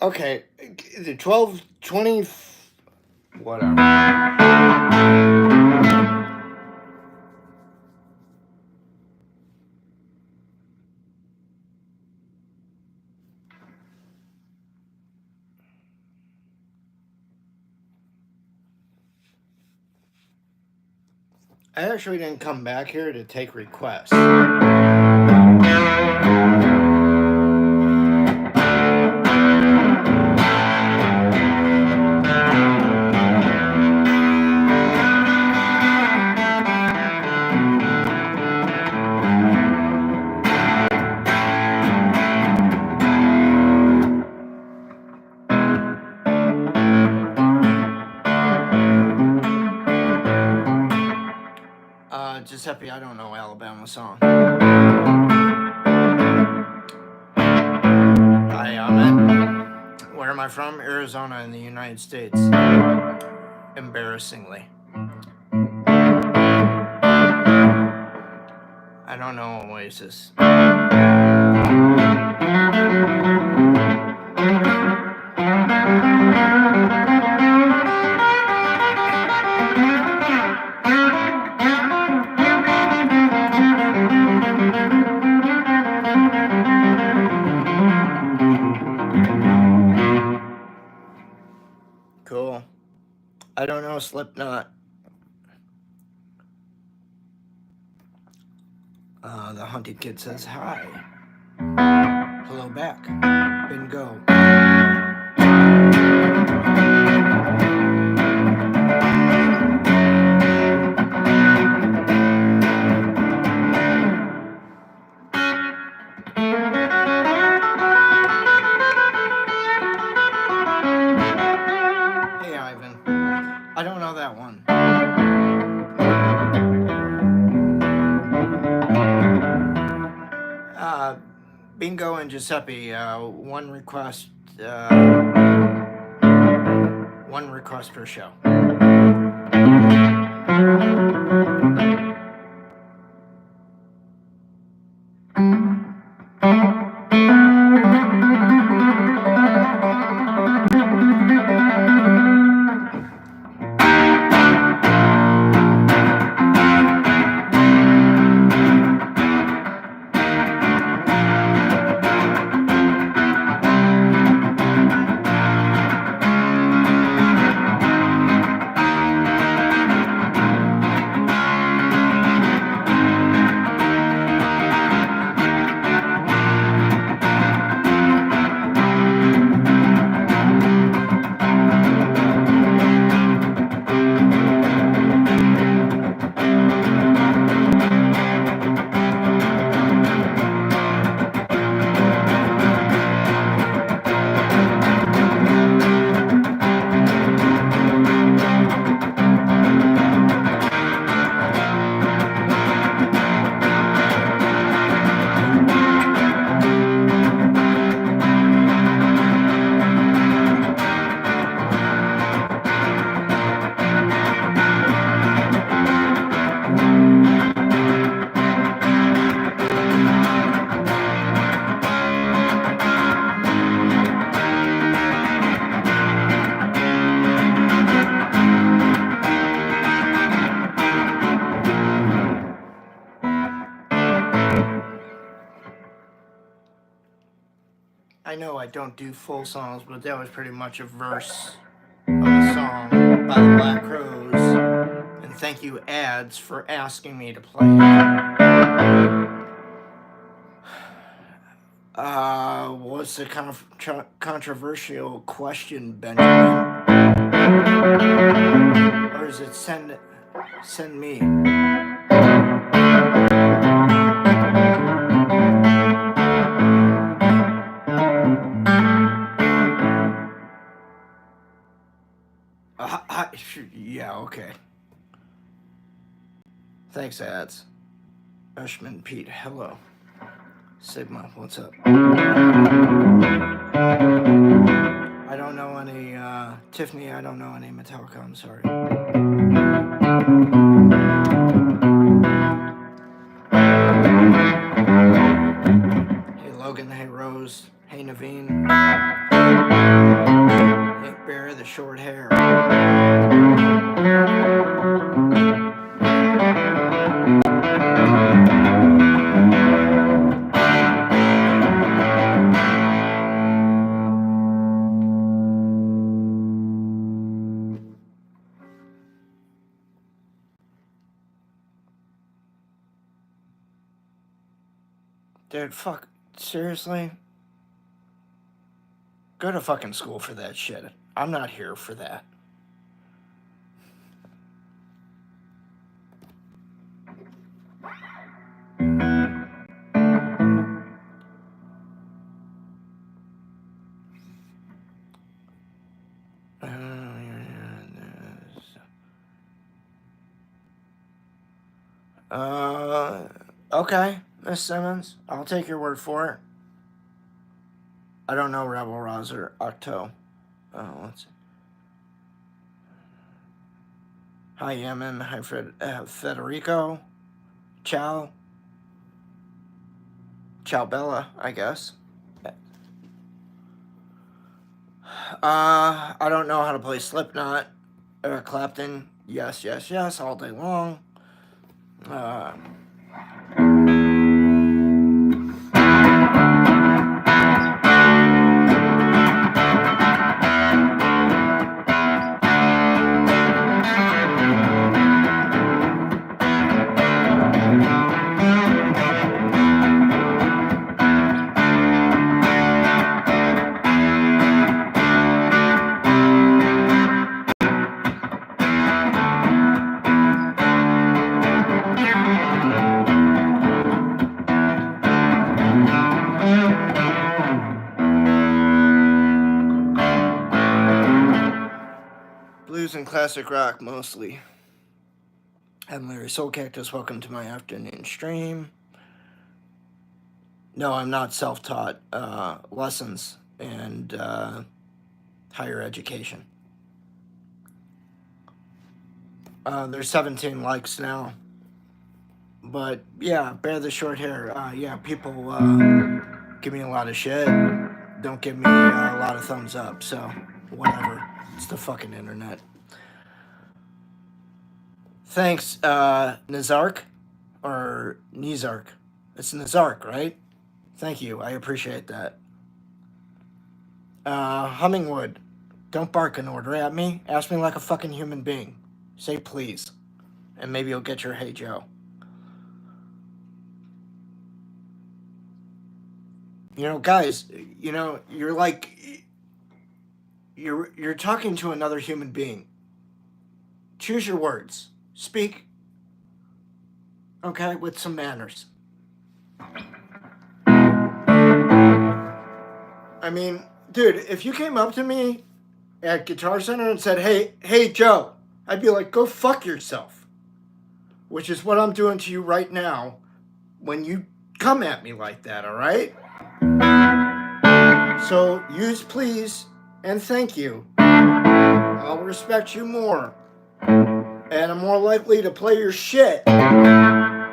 Okay, the 12, 20, whatever. I actually didn't come back here to take requests. Giuseppe, I don't know Alabama song. Hi, where am I from? Arizona in the United States. Embarrassingly. I don't know Oasis. Cool. I don't know Slipknot. The hunted kid says hi. Hello back. Bingo. Hey Ivan. I don't know that one. Bingo and Giuseppe, one request per show. I know I don't do full songs, but that was pretty much a verse of a song by the Black Crowes. And thank you, Ads, for asking me to play it. What's the controversial question, Benjamin? Or is it send me? Yeah, okay. Thanks, Ads. Ushman Pete, hello. Sigma, what's up? I don't know any, Tiffany, I don't know any Metallica, I'm sorry. Hey, Logan, hey, Rose, hey, Naveen. Ain't Bear the short hair. Dude, fuck. Seriously? Go to fucking school for that shit. I'm not here for that. Okay, Miss Simmons. I'll take your word for it. I don't know Rebel Rouser Octo. Let's see. Hi, Yemen. Hi, Federico. Ciao. Ciao, Bella, I guess. I don't know how to play Slipknot. Eric Clapton. Yes, yes, yes, all day long. Blues and classic rock, mostly. I'm Larry Soulcactus. Welcome to my afternoon stream. No, I'm not self-taught. Lessons and higher education. There's 17 likes now. But, yeah, bear the short hair. Yeah, people give me a lot of shit. Don't give me a lot of thumbs up, so whatever. It's the fucking internet. Thanks, Nazark, or Nizark. It's Nazark, right? Thank you, I appreciate that. Hummingwood, don't bark an order at me. Ask me like a fucking human being. Say please, and maybe you'll get your Hey Joe. You know, guys, you know, you're like, you're talking to another human being. Choose your words. Speak, okay, with some manners. I mean, dude, if you came up to me at Guitar Center and said, hey, Joe, I'd be like, go fuck yourself. Which is what I'm doing to you right now when you come at me like that, all right? So use please and thank you. I'll respect you more. And I'm more likely to play your shit than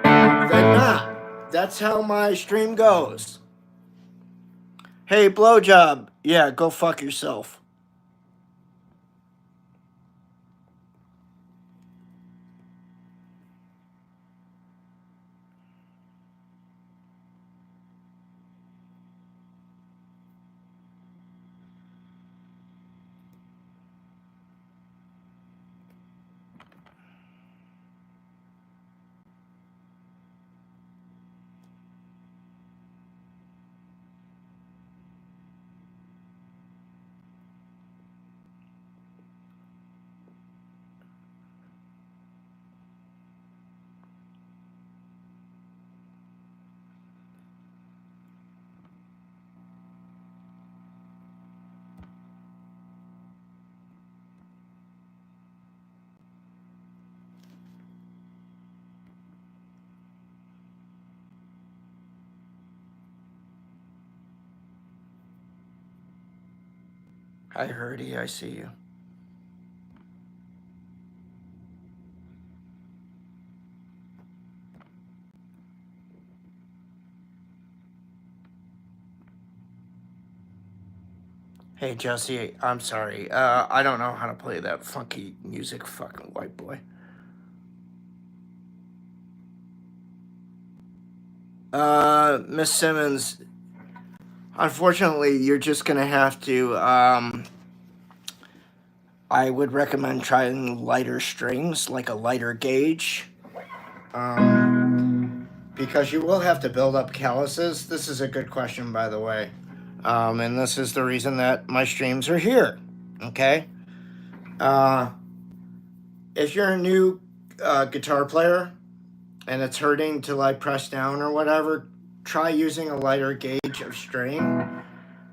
not. That's how my stream goes. Hey, blowjob. Yeah, go fuck yourself. Hi, Herdy, I see you. Hey Jesse, I'm sorry. I don't know how to play that funky music, fucking white boy. Miss Simmons, unfortunately, you're just gonna have to, I would recommend trying lighter strings, like a lighter gauge. Because you will have to build up calluses. This is a good question, by the way. And this is the reason that my streams are here. Okay? If you're a new guitar player and it's hurting to like press down or whatever, try using a lighter gauge of string.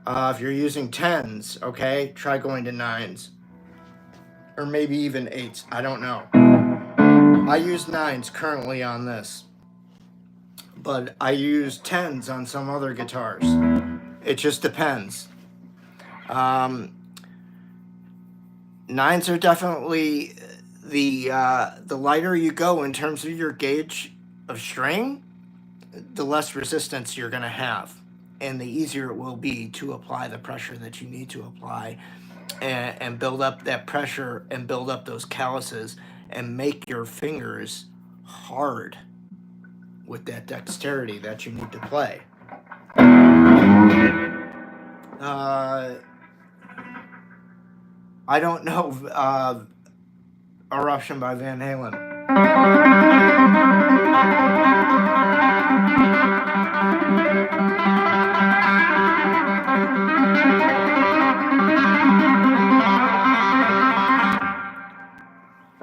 If you're using 10s, okay, try going to 9s. Or maybe even 8s. I don't know. I use 9s currently on this. But I use 10s on some other guitars. It just depends. 9s are definitely the lighter you go in terms of your gauge of string, the less resistance you're going to have, and the easier it will be to apply the pressure that you need to apply, and build up that pressure and build up those calluses and make your fingers hard with that dexterity that you need to play. I don't know Eruption by Van Halen.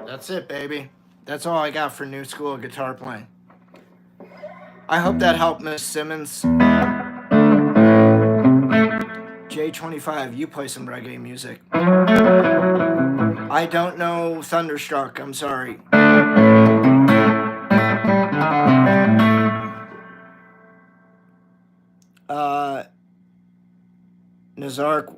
That's it, baby. That's all I got for new school guitar playing. I hope that helped, Miss Simmons. J25, you play some reggae music. I don't know Thunderstruck, I'm sorry. Nazark,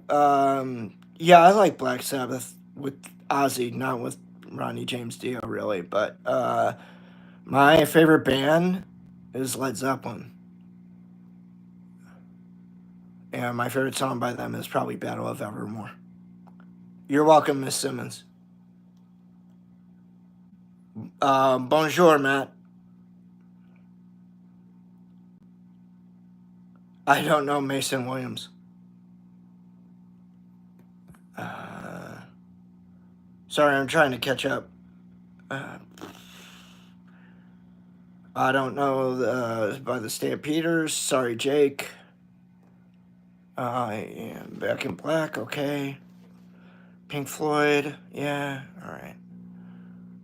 yeah, I like Black Sabbath with Ozzy, not with Ronnie James Dio, really. But my favorite band is Led Zeppelin. And my favorite song by them is probably Battle of Evermore. You're welcome, Miss Simmons. Bonjour, Matt. I don't know Mason Williams. Sorry, I'm trying to catch up. I don't know by the Stampeders. Sorry, Jake. I am Back in Black. Okay. Pink Floyd. Yeah. All right.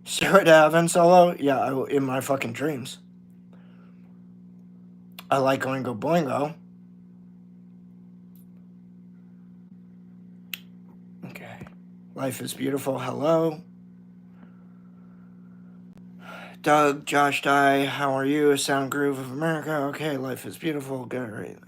Sarah Davin solo. Yeah, in my fucking dreams. I like Oingo Boingo. Okay. Life is Beautiful. Hello. Doug, Josh Dye, how are you? Sound Groove of America. Okay, Life is Beautiful. Good, right.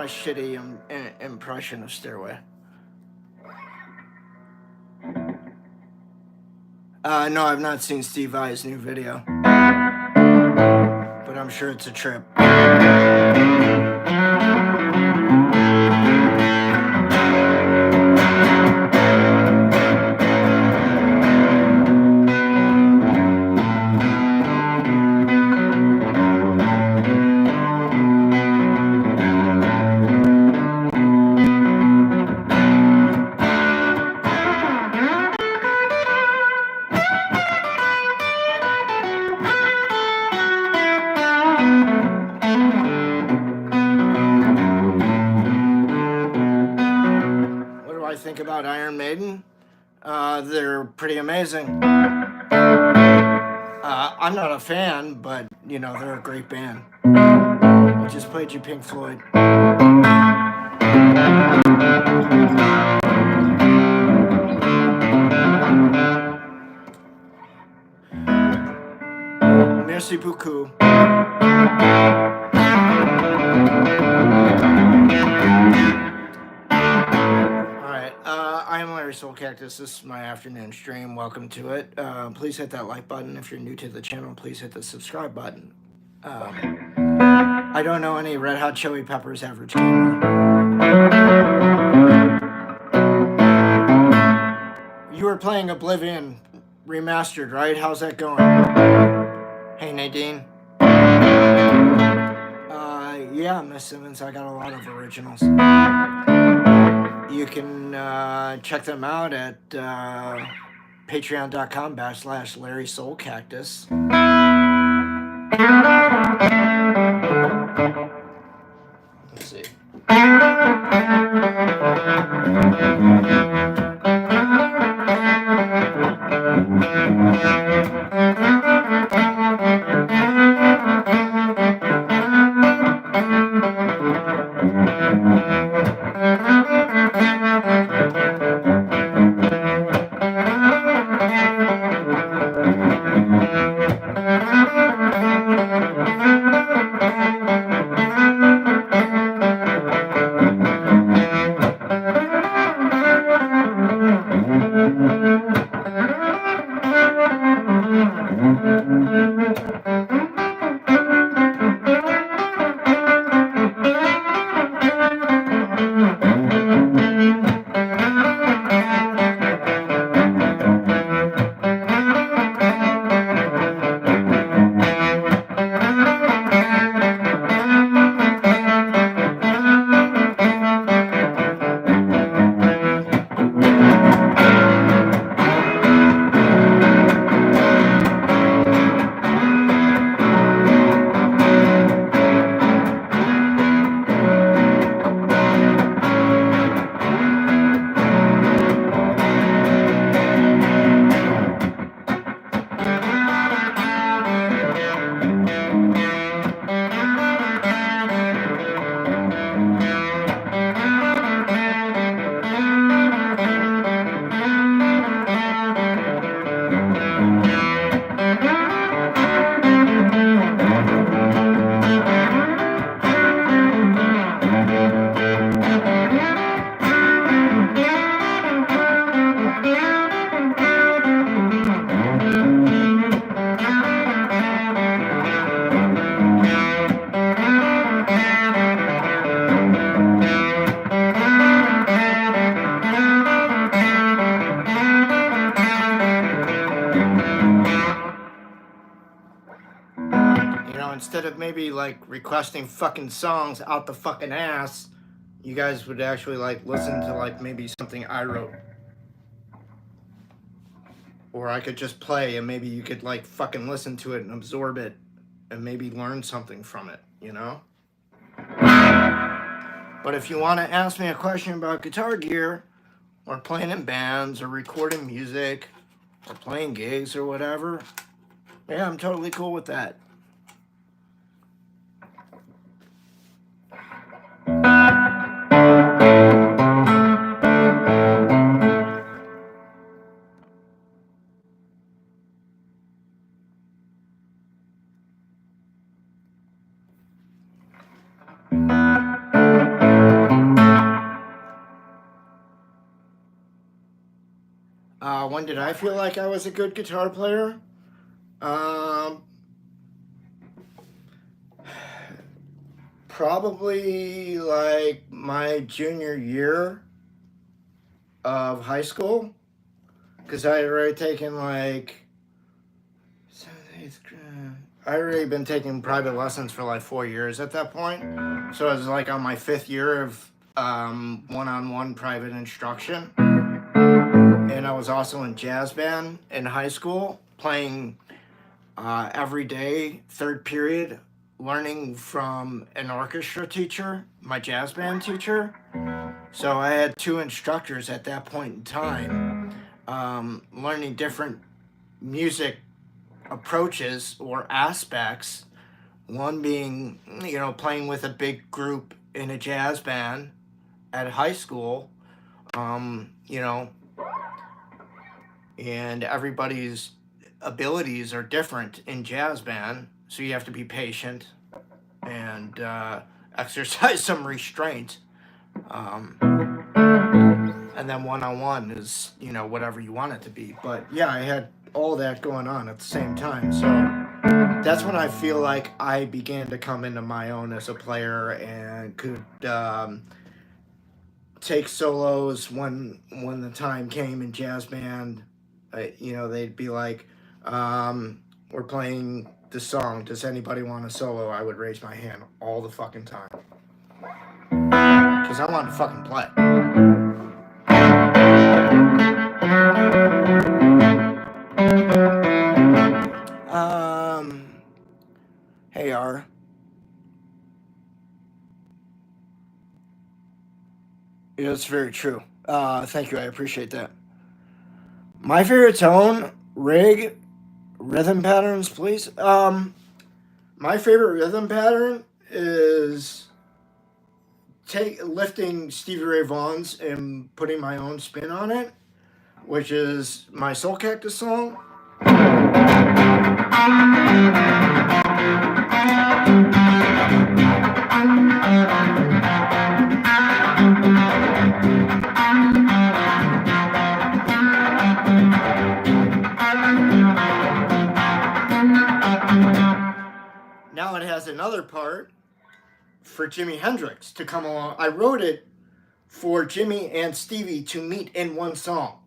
Shitty impression of Stairway. No, I've not seen Steve Vai's new video, but I'm sure it's a trip. think about Iron Maiden? They're pretty amazing. I'm not a fan, but, you know, they're a great band. I just played you Pink Floyd. Merci beaucoup. I am Larry Soulcactus. This is my afternoon stream. Welcome to it. Please hit that like button. If you're new to the channel, please hit the subscribe button. I don't know any Red Hot Chili Peppers average gamer. You were playing Oblivion Remastered, right? How's that going? Hey, Nadine. Yeah, Miss Simmons, I got a lot of originals. You can check them out at patreon.com/Larry Soulcactus. Let's see. Instead of maybe like requesting fucking songs out the fucking ass, you guys would actually like listen to like maybe something I wrote. Or I could just play and maybe you could like fucking listen to it and absorb it and maybe learn something from it, you know? But if you want to ask me a question about guitar gear or playing in bands or recording music or playing gigs or whatever, yeah, I'm totally cool with that. When did I feel like I was a good guitar player? Probably like my junior year of high school, because I had already taken like 7th, 8th grade. I had already been taking private lessons for like 4 years at that point, so I was like on my 5th year of one-on-one private instruction. And I was also in jazz band in high school, playing every day, 3rd period, learning from an orchestra teacher, my jazz band teacher. So I had two instructors at that point in time, learning different music approaches or aspects. One being, playing with a big group in a jazz band at high school, you know, and everybody's abilities are different in jazz band, so you have to be patient and exercise some restraint. Um, and then one-on-one is, whatever you want it to be. But yeah, I had all that going on at the same time. So that's when I feel like I began to come into my own as a player and could take solos when the time came in jazz band. They'd be like, we're playing this song. Does anybody want a solo? I would raise my hand all the fucking time. Because I wanted to fucking play. Hey, R. Yeah, that's very true. Thank you. I appreciate that. My favorite tone, rig, rhythm patterns, please. My favorite rhythm pattern is lifting Stevie Ray Vaughan's and putting my own spin on it, which is my Soulcactus song. Now it has another part for Jimi Hendrix to come along. I wrote it for Jimi and Stevie to meet in one song.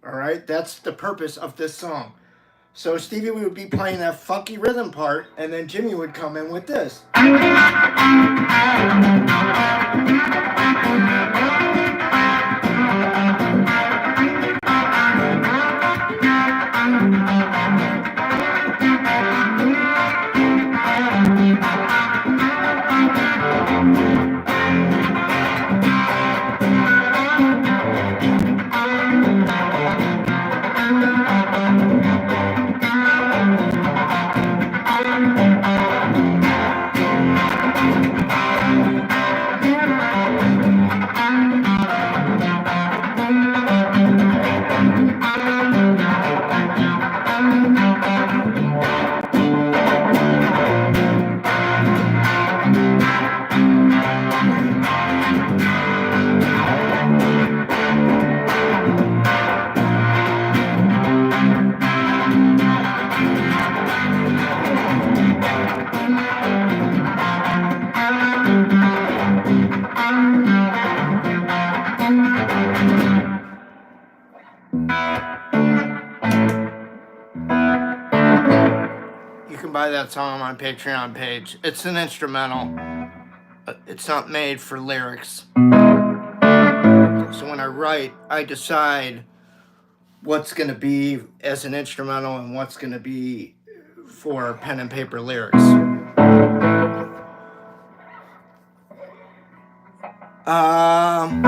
All right, that's the purpose of this song. So Stevie would be playing that funky rhythm part, and then Jimi would come in with this. Buy that song on my Patreon page. It's an instrumental. It's not made for lyrics. So when I write, I decide what's going to be as an instrumental and what's going to be for pen and paper lyrics. I'm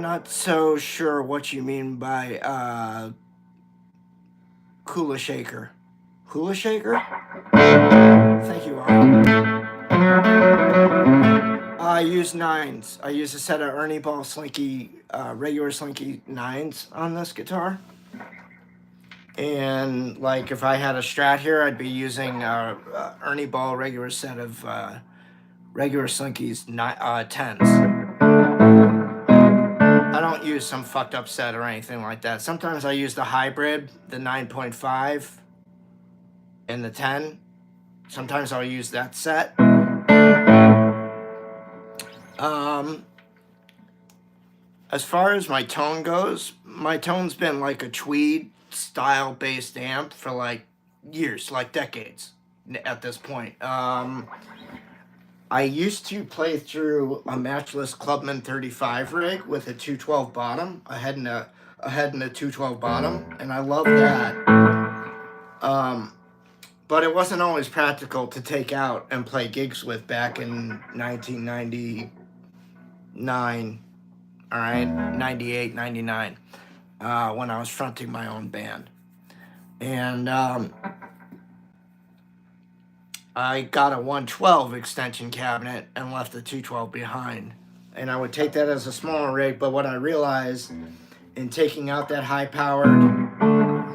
not so sure what you mean by Kula Shaker. Hula Shaker? Thank you, Arnold. I use nines. I use a set of Ernie Ball Slinky, regular Slinky nines on this guitar. And like if I had a Strat here, I'd be using Ernie Ball regular set of regular Slinkies tens. I don't use some fucked up set or anything like that. Sometimes I use the hybrid, the 9.5. And the 10, sometimes I'll use that set. As far as my tone goes, my tone's been like a tweed style based amp for like years, like decades at this point. I used to play through a Matchless Clubman 35 rig with a 212 bottom, a head and a 212 bottom, and I love that. But it wasn't always practical to take out and play gigs with back in 1999, 99, all right, 98, 99, when I was fronting my own band. And I got a 112 extension cabinet and left the 212 behind. And I would take that as a smaller rig, but what I realized in taking out that high-powered,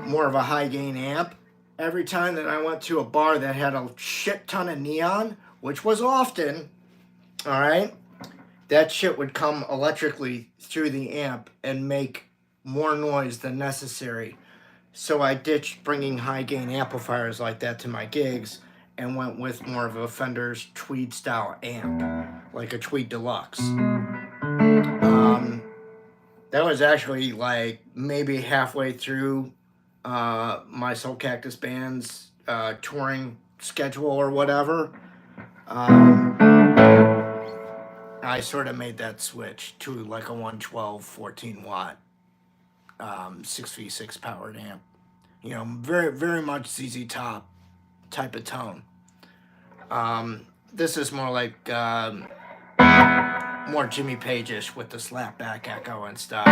more of a high-gain amp, every time that I went to a bar that had a shit ton of neon, which was often, all right, that shit would come electrically through the amp and make more noise than necessary. So I ditched bringing high-gain amplifiers like that to my gigs and went with more of a Fender's Tweed style amp, like a Tweed Deluxe. That was actually like maybe halfway through my Soulcactus band's touring schedule or whatever. I sort of made that switch to like a 112 14 watt 6v6 powered amp. You know, very, very much ZZ Top type of tone. This is more like more Jimmy Page-ish with the slapback echo and stuff.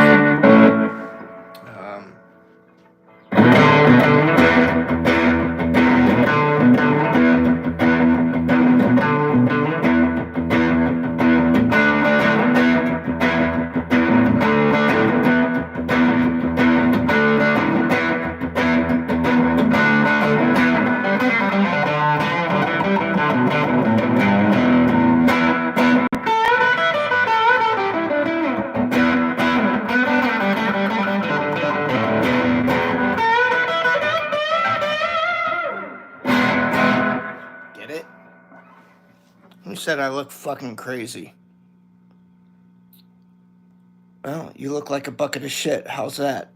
Who said I look fucking crazy? Well, you look like a bucket of shit. How's that?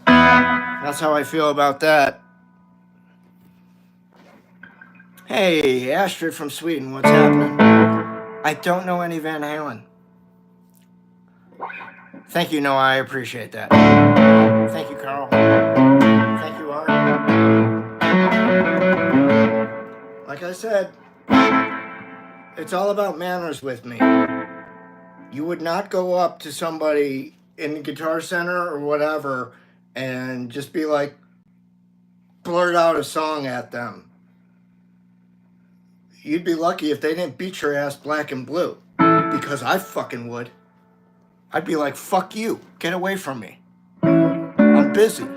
That's how I feel about that. Hey, Astrid from Sweden, what's happening? I don't know any Van Halen. Thank you, Noah, I appreciate that. Thank you, Carl. Thank you, Art. Like I said, it's all about manners with me. You would not go up to somebody in the Guitar Center or whatever and just be like, blurt out a song at them. You'd be lucky if they didn't beat your ass black and blue, because I fucking would. I'd be like, fuck you, get away from me. I'm busy.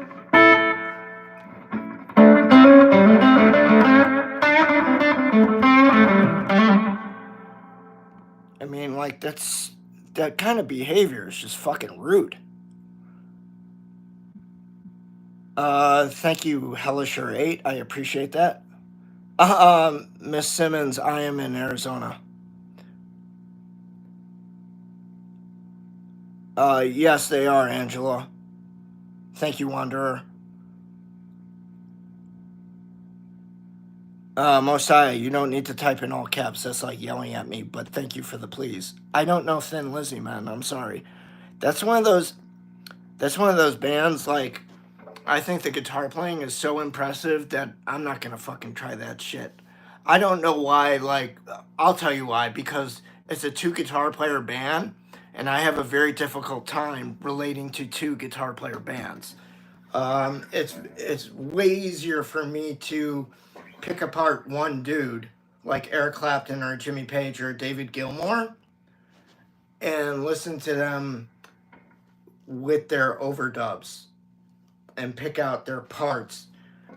I mean, like, that kind of behavior is just fucking rude. Thank you, Hellisher8. I appreciate that. Miss Simmons, I am in Arizona. Yes, they are, Angela. Thank you, Wanderer. Mosiah, you don't need to type in all caps. That's like yelling at me, but thank you for the please. I don't know Thin Lizzy, man. I'm sorry. That's one of those bands, like, I think the guitar playing is so impressive that I'm not gonna fucking try that shit. I don't know why, like, I'll tell you why, because it's a 2 guitar player band, and I have a very difficult time relating to 2 guitar player bands. It's way easier for me to pick apart one dude, like Eric Clapton or Jimmy Page or David Gilmour, and listen to them with their overdubs and pick out their parts,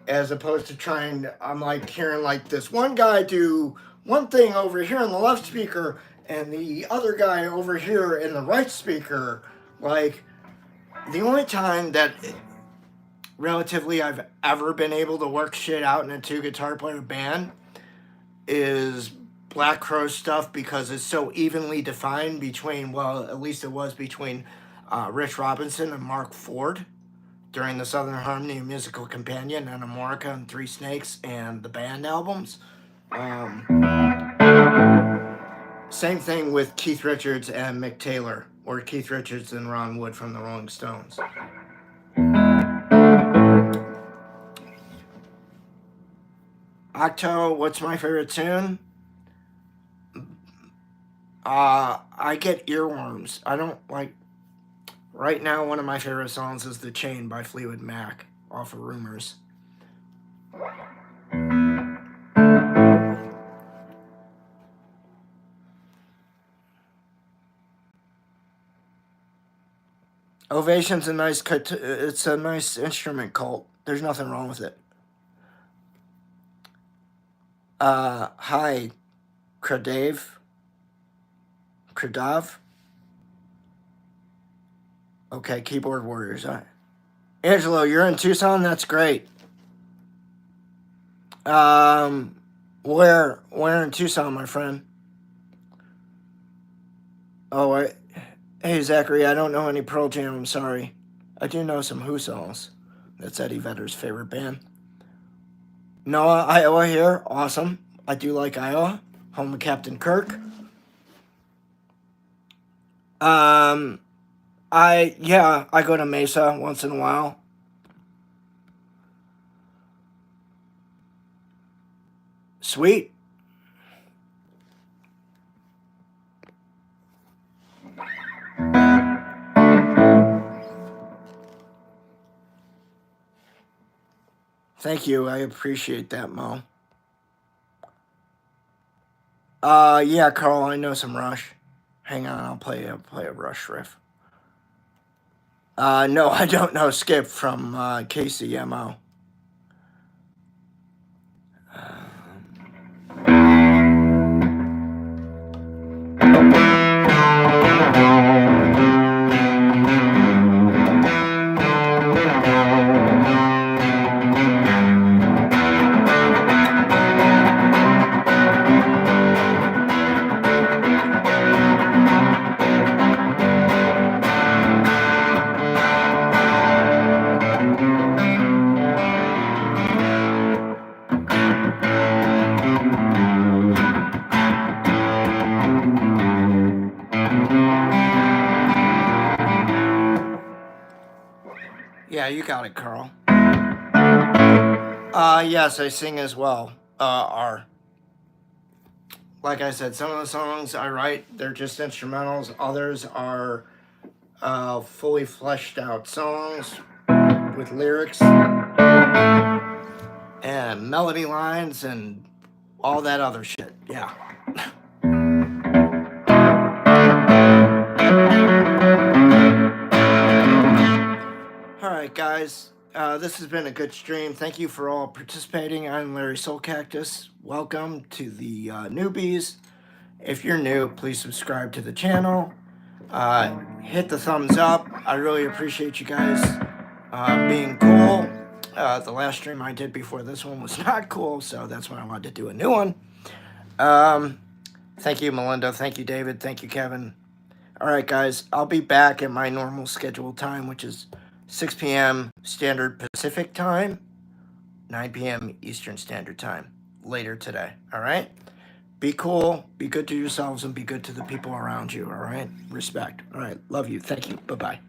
as opposed to trying, I'm like hearing like this one guy do one thing over here in the left speaker and the other guy over here in the right speaker. Like, the only time that relatively I've ever been able to work shit out in a 2 guitar player band is Black Crow stuff, because it's so evenly defined between, well, at least it was between Rich Robinson and Mark Ford during the Southern Harmony Musical Companion and Amorica and Three Snakes and the band albums. Same thing with Keith Richards and Mick Taylor, or Keith Richards and Ron Wood from the Rolling Stones. Octo, what's my favorite tune? I get earworms. I don't like. Right now, one of my favorite songs is "The Chain" by Fleetwood Mac off of Rumors. Ovation's a nice. It's a nice instrument, Colt. There's nothing wrong with it. Hi, Kradav. Okay, keyboard warriors. All right. Angelo, you're in Tucson. That's great. Where in Tucson, my friend? Oh, hey Zachary, I don't know any Pearl Jam. I'm sorry. I do know some Who songs. That's Eddie Vedder's favorite band. Noah, Iowa here. Awesome. I do like Iowa. Home of Captain Kirk. I go to Mesa once in a while. Sweet. Thank you. I appreciate that, Mo. Yeah, Carl, I know some Rush. Hang on, I'll play a Rush riff. No, I don't know Skip from KCMO. Yeah, you got it, Carl. Yes, I sing as well. Like I said, some of the songs I write, they're just instrumentals. Others are fully fleshed out songs with lyrics and melody lines and all that other shit. Yeah. All right, guys. This has been a good stream. Thank you for all participating. I'm Larry Soulcactus. Welcome to the newbies. If you're new, please subscribe to the channel. Hit the thumbs up. I really appreciate you guys being cool. The last stream I did before this one was not cool, so that's why I wanted to do a new one. Thank you, Melinda. Thank you, David. Thank you, Kevin. All right, guys. I'll be back at my normal scheduled time, which is 6 p.m. Standard Pacific Time, 9 p.m. Eastern Standard Time later today. All right? Be cool, be good to yourselves, and be good to the people around you. All right? Respect. All right. Love you. Thank you. Bye-bye.